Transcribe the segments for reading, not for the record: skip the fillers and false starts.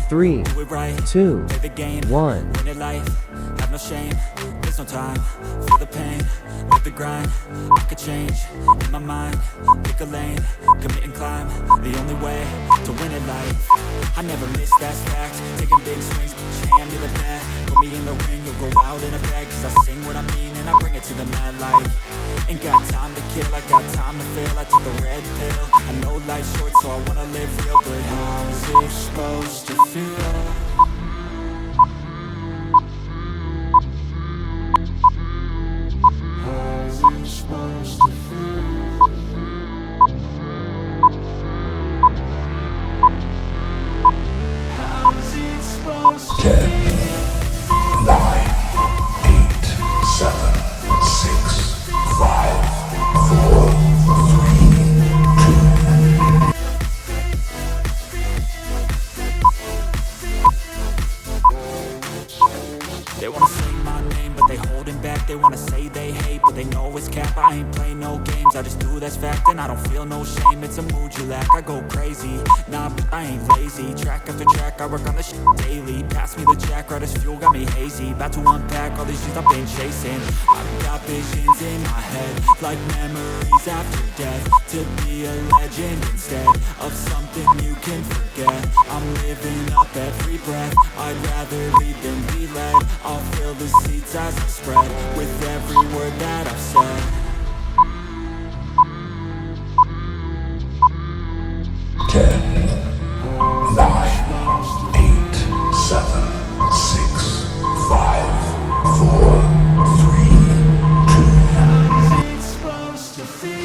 3, Do it right. 2, Play the game. 1. Win it life. Have no shame. There's no time. Feel the pain. Live the grind. I could change. In my mind. Pick a lane. Commit and climb. The only way to win it life. I never miss, that's fact. Taking big swings. Put your hand to the bat. Put me in the ring. You'll go out in a bag. Cause I sing what I mean and I bring it to the mad light. Ain't got time to kill. I got time to feel. I took the red pill. I know life's short so I wanna live real. But how's it supposed to feel? How's it supposed to feel? How's it supposed to feel? 10, 9, 8, 7, 6, 5, 4, 3, 2. They wanna say my name, but they holding back. They wanna say they hate, but they know it's cap. I ain't play no games, I just do that's fact. And I don't feel no shame, it's a mood you lack. I go crazy, nah, but I ain't lazy. Track after track, I work on this shit daily. Pass me the jack, right as fuel, got me hazy. About to unpack all these dreams I've been chasing. I've got visions in my head, like memories after death. To be a legend instead of something you can forget. I'm living up every breath, I'd rather lead than be led. I'll fill the seats as I spread with every word that I've said. Ten, 9, 8, 7, 6, 5, 4, 3, 2. How's it supposed to feel?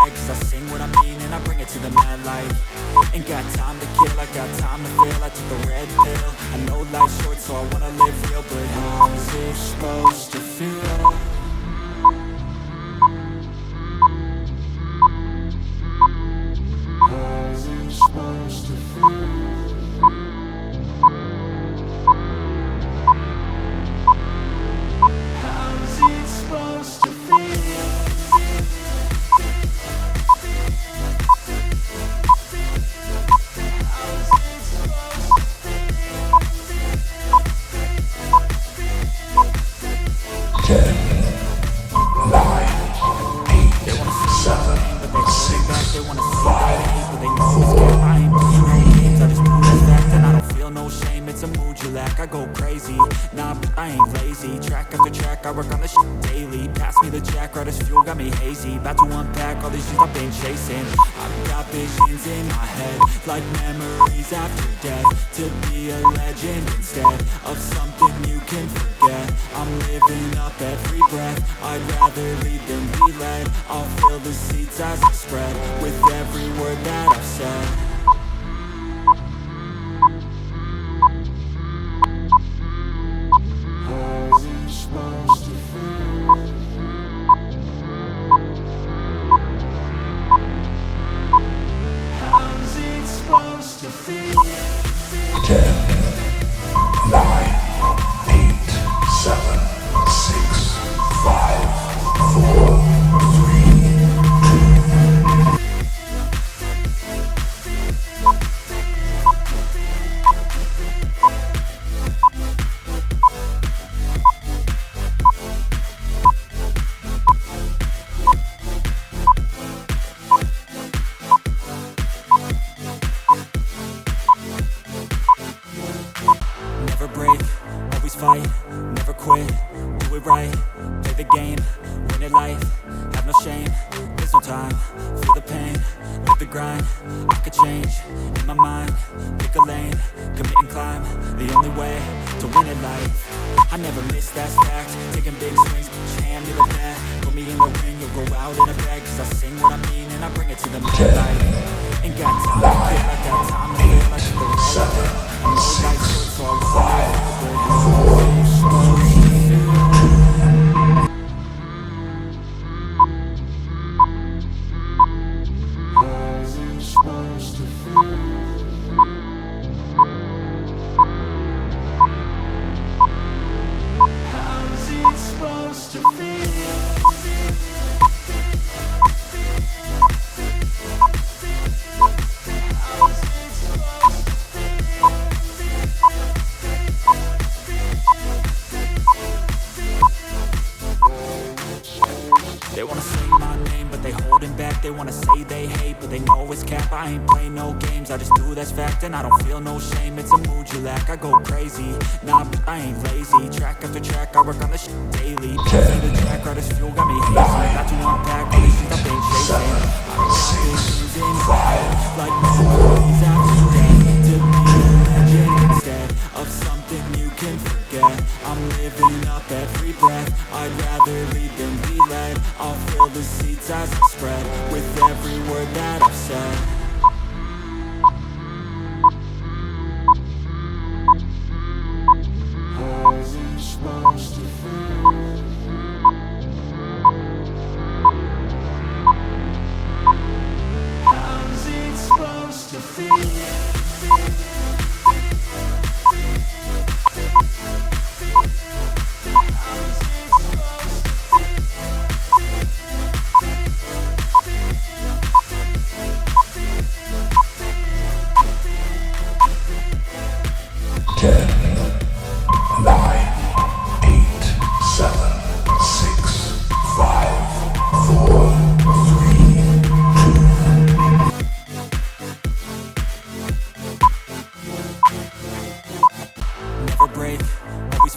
'cause I sing what I mean and I bring it to the mad light. Ain't got time to kill, I got time to feel. I took the red pill, I know life's short so I wanna live real. But how's it supposed to feel? How's it supposed to feel? How's it supposed to feel? I go crazy, nah, but I ain't lazy. Track after track, I work on this shit daily. Pass me the jack, right as fuel, got me hazy. About to unpack all these dreams I've been chasing. I've got visions in my head, like memories after death. To be a legend instead of something you can forget. I'm living up every breath, I'd rather lead than be led. I'll fill the seats as I spread, with every word that I've said. How's it supposed to feel? How's it supposed to feel? 10, 9, 8, 7, 6, 5, 4, 3, 2. fight, never quit, do it right, play the game, win it life, have no shame, there's no time, feel the pain, live the grind, I could change, in my mind, pick a lane, commit and climb, the only way to win it life, I never miss, that's fact, taking big swings, put your hand to the bat, put me in the ring, you'll go out in a bag, cause I sing what I mean and I bring it to the mic, ain't got time to feel, I got time to feel, I took the red pill, I know life's short, so I They wanna say my name, but they holding back. They wanna say they hate, but they know it's cap. I ain't play no games, I just do that's fact. And I don't feel no shame, it's a mood you lack. I go crazy, nah, but I ain't lazy. Track after track, I work on this shit daily. Pass me the track, right as fuel, got me hazy. Got to unpack all these shit I've been chasing. I got visions in my head, like memories after death. To be a legend instead of something you can forget. I'm living up every breath, I'd rather lead than be led. I'll fill the seats as I spread with every word that I've said. How's it supposed to feel? How's it supposed to feel?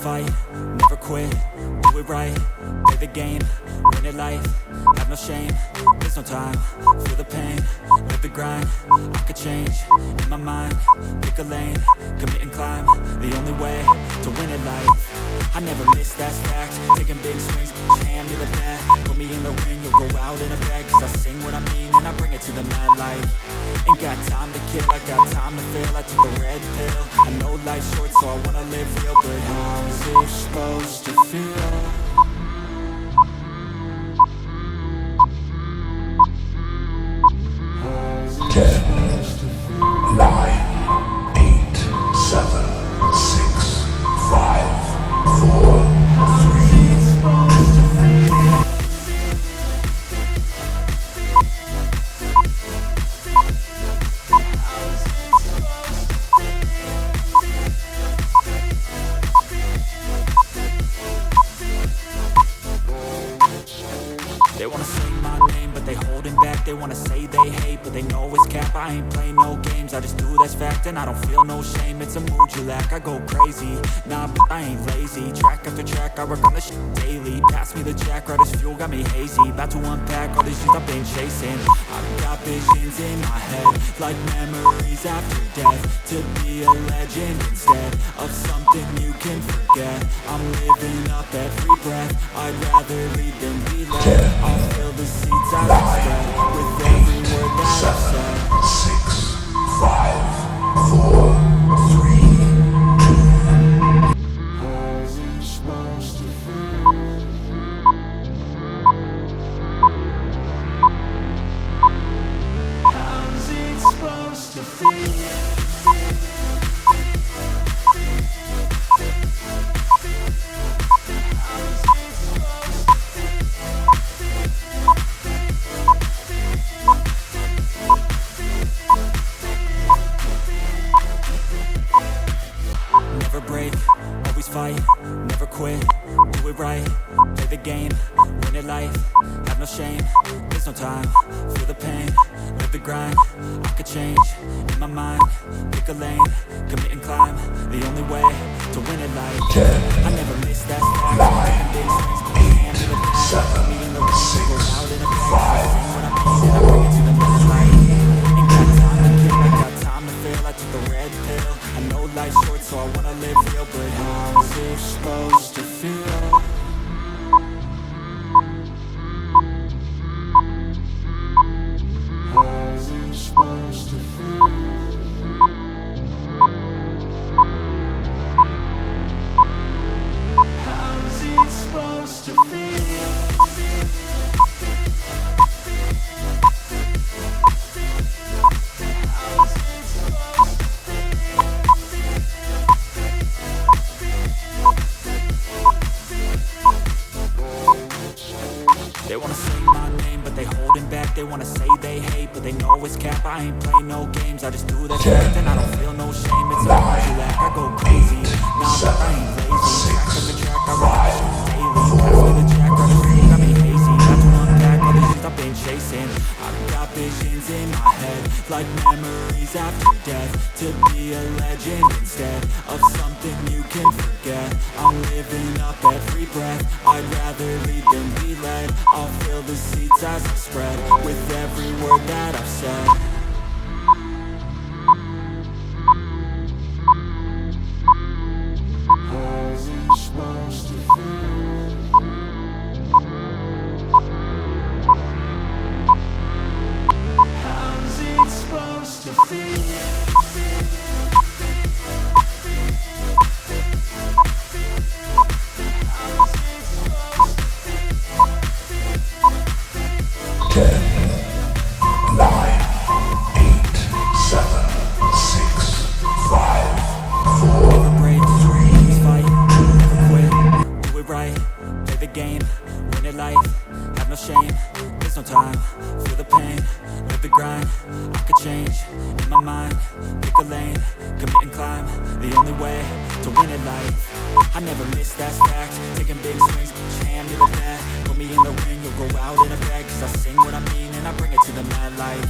Fight, never quit, do it right, play the game, win it life, have no shame, there's no time, feel the pain, live the grind, I could change, in my mind, pick a lane, commit and climb, the only way to win it life, I never miss, that's fact, taking big swings, put your hand to the bat, put me in the ring, you'll go out in a bag, cause I sing what I mean and I bring it to the mad light, ain't got time to kill, I got time to feel, I took the red pill, I know life's short so I wanna live real, but how's it supposed to feel? Ten, 9, 8, 7, 6, 5, 4, 3, They wanna say my name, but they holding back. They wanna say they hate, but they know it's cap. I ain't play no games, I just do that's fact. And I don't feel no shame, it's a mood you lack. I go crazy, nah, but I ain't lazy. Track after track, I work on this shit daily. Pass me the jack, right as fuel, got me hazy. About to unpack all these shit I've been chasing. I've got visions in my head, like memories after death. To be a legend instead of something you can forget. I'm living up every breath, I'd rather lead than be led. I'll fill the seats as I spread with every word that I've said. 6, 5, 4, 3, 2. How's it supposed to feel? How's it supposed to feel? Never break, always fight, never quit, do it right, play the game, win it life, have no shame, there's no time, feel the pain, live the grind, I could change, in my mind, pick a lane, commit and climb, the only way to win it like 10, I never miss that fact. 9, Big swings, put my hand to the back. 7, Me in the ring, go 6, out in a bag. 5, Sing what I mean and I bring it to the middle like ain't got time to kill, I got time to feel. I took the red pill. I know life's short, so I wanna live real, but how's it supposed to feel? How's it supposed to feel? How's it supposed to feel? They wanna say my name, but they holding back. They wanna say they hate, but they know it's cap. I ain't play no games, I just do that shit, and I don't feel no shame. It's a lack, I go crazy. Nah, but I ain't lazy. Track after track, I ride daily. Pass me the jack, right the got me hazy. Got to unpack all these things I've been chasing. I've got visions in my head, like memories after death. To be a legend instead of something you can forget. I'm living up every breath. I'd rather lead than be led. I'll fill the seats as I spread with every word that I've said. How's it supposed to feel? How's it supposed to feel? 10, 9, 8, 7, 6, 5, 4, Break, 3, fight, never quit, do it right, play the game, win it life, have no shame, there's no time, feel the pain, live the grind, I could change, in my mind, pick a lane, commit and climb, the only way to win it life. I never miss that fact, taking big swings, put your hand to the bat, put me in the ring, you'll go out in a bag, cause I sing what I mean and I bring it to the mad light.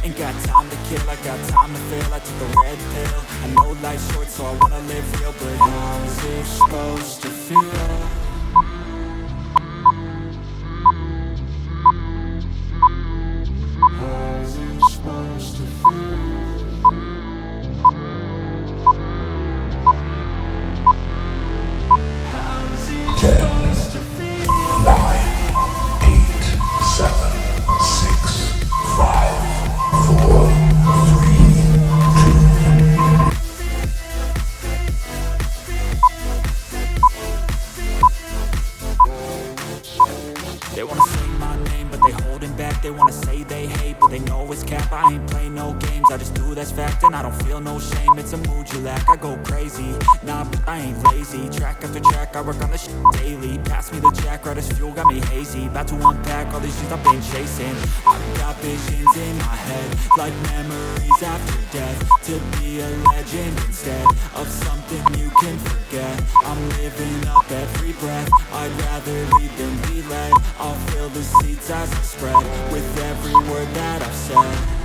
Ain't got time to kill, I got time to feel, I took the red pill. I know life's short, so I wanna live real, but how's it supposed to feel? How's it supposed to feel? How's it 10, supposed to feel? 9, 8, 7, 6, 5, 4, 3, They wanna say my name, but they holding back. They wanna say they hate, but they know it's cap. I ain't play no games, I just do that's fact. And I don't feel no shame, it's a mood you lack. I go crazy, nah, but I ain't lazy. Track after track, I work on this shit daily. Pass me the jack, right as fuel, got me hazy. About to unpack all these things I've been chasing. I've got visions in my head, like memories after death. To be a legend instead of something you can forget. I'm living up every breath. I'd rather lead than be led. I'll fill the seats as I spread with every word that I've said.